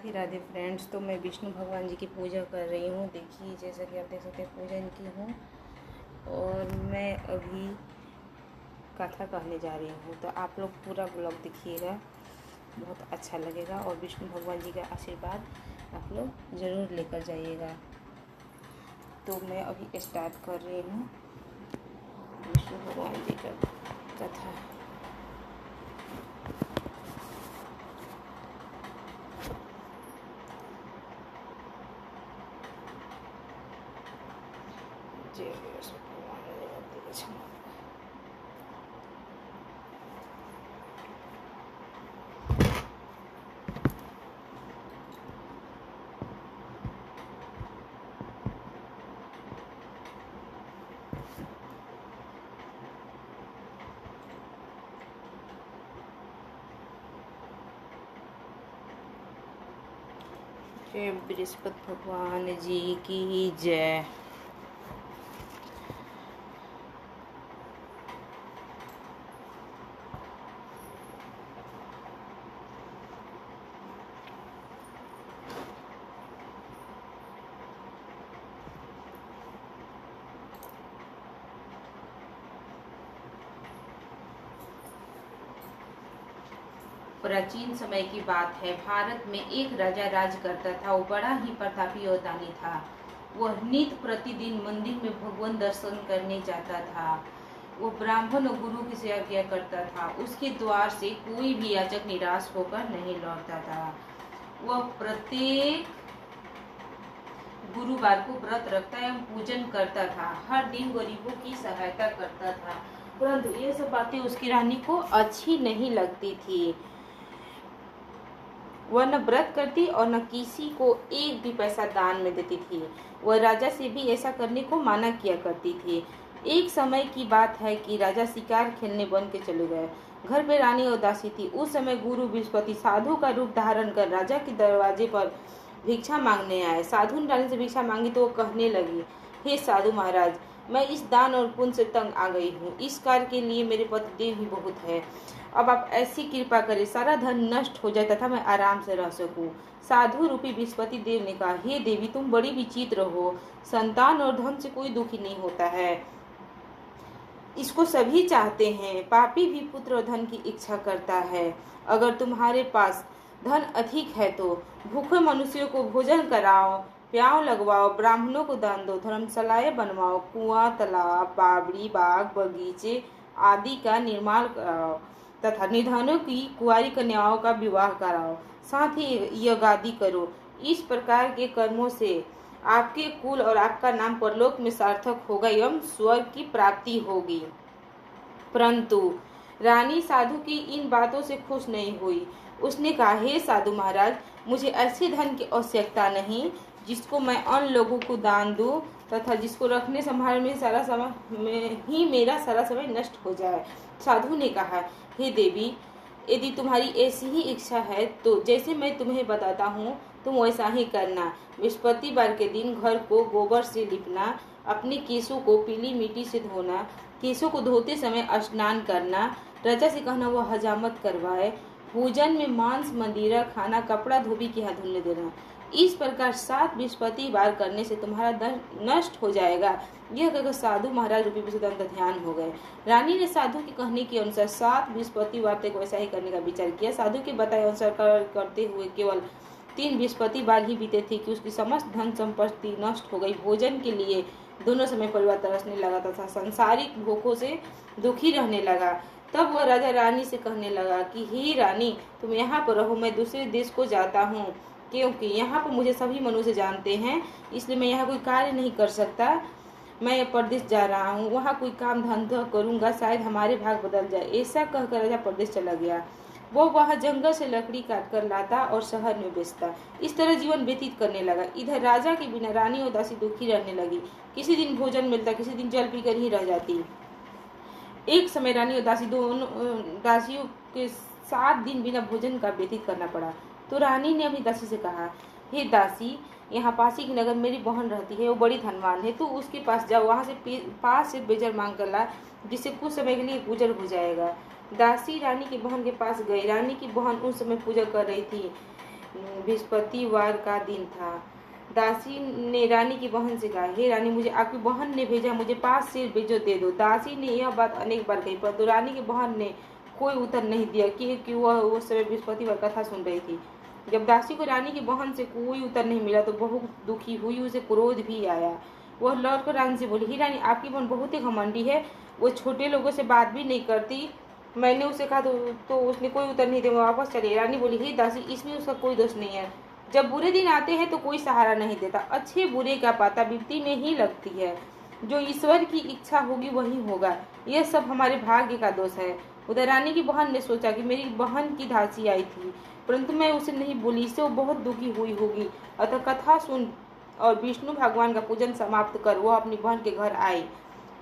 Radhe Radhe friends. तो मैं विष्णु भगवान जी की पूजा कर रही हूँ। देखिए जैसा कि आप देख सकते हैं पूजन की हूँ और मैं अभी कथा कहने जा रही हूँ। तो आप लोग पूरा ब्लॉग देखिएगा, बहुत अच्छा लगेगा और विष्णु भगवान जी का आशीर्वाद आप लोग ज़रूर लेकर जाइएगा। तो मैं अभी स्टार्ट कर रही हूँ विष्णु भगवान जी का कथा। जय विष्णु भगवान जय बृहस्पति भगवान जी की जय। प्राचीन समय की बात है। भारत में एक राजा राज करता था। वो बड़ा ही प्रतापी और दानी था। वह नित्य प्रतिदिन मंदिर में भगवान दर्शन करने जाता था। वो ब्राह्मण और गुरु की सेवा किया करता था। उसके द्वार से कोई भी याचक निराश होकर नहीं लौटता था। वह प्रत्येक गुरुवार को व्रत रखता एवं पूजन करता था। हर दिन गरीबों की सहायता करता था। परंतु ये सब बातें उसकी रानी को अच्छी नहीं लगती थी। वह न व्रत करती और न किसी को एक भी पैसा दान में देती थी। वह राजा से भी ऐसा करने को मना किया करती थी। एक समय की बात है कि राजा शिकार खेलने बन के चले गए। घर पे रानी उदासी थी। उस समय गुरु बृहस्पति साधु का रूप धारण कर राजा के दरवाजे पर भिक्षा मांगने आए। साधु ने रानी से भिक्षा मांगी तो वो कहने लगी, हे साधु महाराज, मैं इस दान और पुण्य से तंग आ गई हूँ। इस कार्य के लिए मेरे पतिदेव ही बहुत है। अब आप ऐसी कृपा करें सारा धन नष्ट हो जाए तथा मैं आराम से रह सकूं। साधु रूपी बृहस्पति देव ने कहा, हे देवी, तुम बड़ी विचित्र हो। संतान और धन से कोई दुखी नहीं होता है, इसको सभी चाहते हैं। पापी भी पुत्र और धन की इच्छा करता है। अगर तुम्हारे पास धन अधिक है तो भूखे मनुष्यों को भोजन कराओ, प्याव लगवाओ, ब्राह्मणों को दान दो, धर्मशालाएं बनवाओ, कुआं, तालाब, बावड़ी, बाग, बगीचे आदि का निर्माण कराओ तथा निधनों की कुंवारी कन्याओं का विवाह कराओ। साथ ही यज्ञादि करो। इस प्रकार के कर्मों से आपके कुल और आपका नाम परलोक में सार्थक होगा एवं स्वर्ग की प्राप्ति होगी। परंतु रानी साधु की इन बातों से खुश नहीं हुई। उसने कहा, हे साधु महाराज, मुझे ऐसे धन की आवश्यकता नहीं जिसको मैं अन्य लोगों को दान दूं तथा जिसको रखने संभालने में मेरा सारा समय नष्ट हो जाए। साधु ने कहा, हे देवी, यदि तुम्हारी ऐसी ही इच्छा है तो जैसे मैं तुम्हें बताता हूँ तुम वैसा ही करना। बृहस्पतिवार के दिन घर को गोबर से लिपना, अपने केशों को पीली मिट्टी से धोना, केशों को धोते समय स्नान करना, राजा से कहना वह हजामत करवाए, भोजन में मांस मदिरा खाना, कपड़ा धोबी के हाथ धुलने देना। इस प्रकार 7 बृहस्पतिवार करने से तुम्हारा धन नष्ट हो जाएगा। यह कहकर साधु महाराज रूपी विषुदंत ध्यान हो गए। रानी ने साधु के कहने के अनुसार 7 बृहस्पतिवार तक वैसा ही करने का विचार किया। साधु के बताए अनुसार करते हुए केवल 3 बृहस्पतिवार ही बीते थे कि उसकी समस्त धन संपत्ति नष्ट हो गई। भोजन के लिए दोनों समय परिवार तरसने लगा तथा सांसारिक भूखों से दुखी रहने लगा। तब वह राजा रानी से कहने लगा कि हे रानी, तुम यहाँ पर रहो, मैं दूसरे देश को जाता हूँ, क्योंकि यहाँ पर मुझे सभी मनुष्य जानते हैं, इसलिए मैं यहाँ कोई कार्य नहीं कर सकता। मैं परदेश जा रहा हूँ, वहाँ कोई काम धंधा करूँगा, शायद हमारे भाग बदल जाए। ऐसा कहकर राजा परदेश चला गया। वो वहाँ जंगल से लकड़ी काट कर लाता और शहर में बेचता। इस तरह जीवन व्यतीत करने लगा। इधर राजा के बिना रानी उदासी दुखी रहने लगी। किसी दिन भोजन मिलता, किसी दिन जल पीकर ही रह जाती। एक समय रानी उदासी दोनों दासियों के 7 दिन बिना भोजन का व्यतीत करना पड़ा। तो रानी ने अपनी दासी से कहा, हे दासी, यहाँ पासी की नगर मेरी बहन रहती है, वो बड़ी धनवान है, तो उसके पास जाओ, वहाँ से 5 से बेजर मांग कर ला, जिससे कुछ समय के लिए गुजर हो जाएगा। दासी रानी की बहन के पास गई। रानी की बहन उस समय पूजा कर रही थी। बृहस्पतिवार का दिन था। दासी ने रानी की बहन से कहा, हे रानी, मुझे आपकी बहन ने भेजा, मुझे 5 शेर भेजो दे दो। दासी ने यह बात अनेक बार कही, परंतु रानी की बहन ने कोई उत्तर नहीं दिया कि वह उस समय बृहस्पतिवार कथा सुन रही थी। जब दासी को रानी की बहन से कोई उत्तर नहीं मिला तो बहुत दुखी हुई, उसे क्रोध भी आया। वह लौटकर रानी से बोली, ही रानी, आपकी बहन बहुत ही घमंडी है, वो छोटे लोगों से बात भी नहीं करती। मैंने उसे कहा तो उसने कोई उत्तर नहीं दिया, वापस चली। रानी बोली, हे दासी, इसमें उसका कोई दोष नहीं है। जब बुरे दिन आते हैं तो कोई सहारा नहीं देता, अच्छे बुरे का पता विपत्ति में ही लगती है। जो ईश्वर की इच्छा होगी वही होगा, यह सब हमारे भाग्य का दोष है। उधर रानी की बहन ने सोचा कि मेरी बहन की दासी आई थी, परंतु मैं उसे नहीं बोली, इससे वो बहुत दुखी हुई होगी। अतः कथा सुन और विष्णु भगवान का पूजन समाप्त कर वह अपनी बहन के घर आई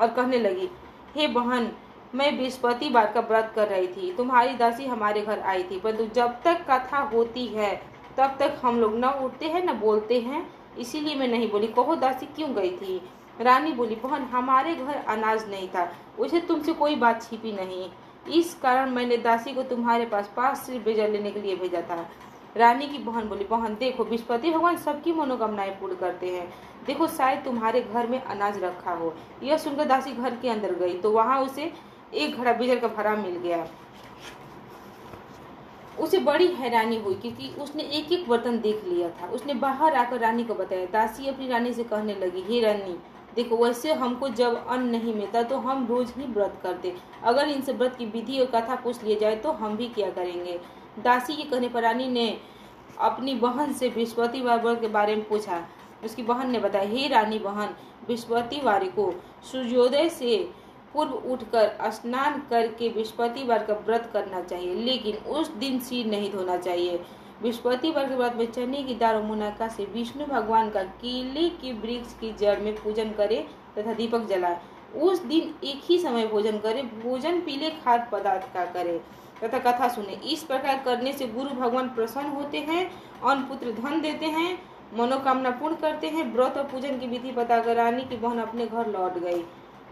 और कहने लगी, हे बहन, मैं बृहस्पतिवार का व्रत कर रही थी, तुम्हारी दासी हमारे घर आई थी, परंतु जब तक कथा होती है तब तक हम लोग न उठते हैं न बोलते हैं, इसीलिए मैं नहीं बोली। कहो दासी क्यों गई थी? रानी बोली, बहन, हमारे घर अनाज नहीं था, उसे तुमसे कोई बात छिपी नहीं, इस कारण मैंने दासी को तुम्हारे पास 5 शेर भेजा लेने के लिए भेजा था। रानी की बहन बोली, बहन देखो, बृहस्पति भगवान सबकी मनोकामनाएं पूर्ण करते हैं, देखो शायद तुम्हारे घर में अनाज रखा हो। यह सुनकर दासी घर के अंदर गई तो वहां उसे एक घड़ा बीजल का भरा मिल गया। उसे बड़ी हैरानी हुई क्योंकि उसने एक एक बर्तन देख लिया था। उसने बाहर आकर रानी को बताया। दासी अपनी रानी से कहने लगी, हे रानी, देखो, वैसे हमको जब अन्न नहीं मिलता तो हम रोज ही व्रत करते, अगर इनसे व्रत की विधि और कथा पूछ लिया जाए तो हम भी क्या करेंगे। दासी के कहने पर रानी ने अपनी बहन से बृहस्पतिवार व्रत के बारे में पूछा। उसकी बहन ने बताया, हे रानी बहन, बृहस्पतिवार को सूर्योदय से पूर्व उठकर स्नान करके बृहस्पतिवार का व्रत करना चाहिए, लेकिन उस दिन सिर नहीं धोना चाहिए। बृहस्पतिवार के व्रत में चने की दाल और मुनक्का से विष्णु भगवान का केले के वृक्ष की जड़ में पूजन करे तथा दीपक जलाए। उस दिन एक ही समय भोजन करे, भोजन पीले खाद्य पदार्थ का करे तथा कथा सुने। इस प्रकार करने से गुरु भगवान प्रसन्न होते हैं, अन्न पुत्र धन देते हैं, मनोकामना पूर्ण करते हैं। व्रत और पूजन की विधि बताकर रानी की बहन अपने घर लौट गई।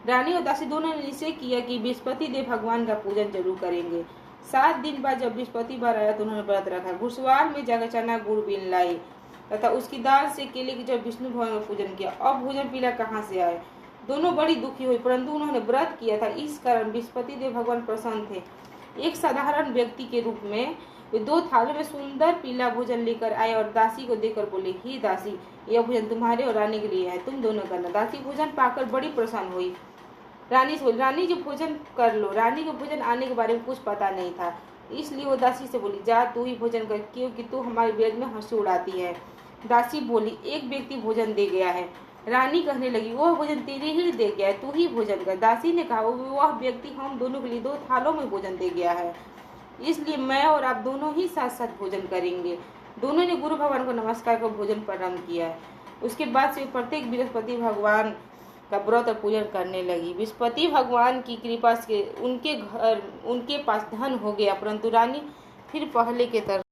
रानी और दासी दोनों ने निश्चय किया कि बृहस्पति देव भगवान का पूजन जरूर करेंगे। 7 दिन बाद जब बृहस्पतिवार आया तो उन्होंने व्रत रखा। घुड़सवार में जाकर चना गुड़ बीन लाई तथा उसकी दाल से केले की जब विष्णु भगवान का पूजन किया। अब भोजन पीला कहाँ से आए? दोनों बड़ी दुखी हुई, परंतु उन्होंने व्रत किया था, इस कारण बृहस्पति देव भगवान प्रसन्न थे। एक साधारण व्यक्ति के रूप में वे 2 थालों में सुंदर पीला भोजन लेकर आए और दासी को देकर बोले, ही दासी, यह भोजन तुम्हारे और रानी के लिए है, तुम दोनों करना। दासी भोजन पाकर बड़ी प्रसन्न हुई। रानी से बोली, रानी जी भोजन कर लो। रानी को भोजन आने के बारे में कुछ पता नहीं था, इसलिए वो दासी से बोली, जा तू ही भोजन कर, क्योंकि तू हमारे वेद में हंसी उड़ाती है। दासी बोली, एक व्यक्ति भोजन दे गया है। रानी कहने लगी, वह भोजन तेरे ही दे गया है, तू ही भोजन कर। दासी ने कहा, वह व्यक्ति हम दोनों के लिए 2 थालों में भोजन दे गया है, इसलिए मैं और आप दोनों ही साथ साथ भोजन करेंगे। दोनों ने गुरु भगवान को नमस्कार कर भोजन प्रारंभ किया। उसके बाद से प्रत्येक बृहस्पति भगवान का व्रत और पूजन करने लगी। बृहस्पति भगवान की कृपा से उनके पास धन हो गया, परंतु रानी फिर पहले के तरह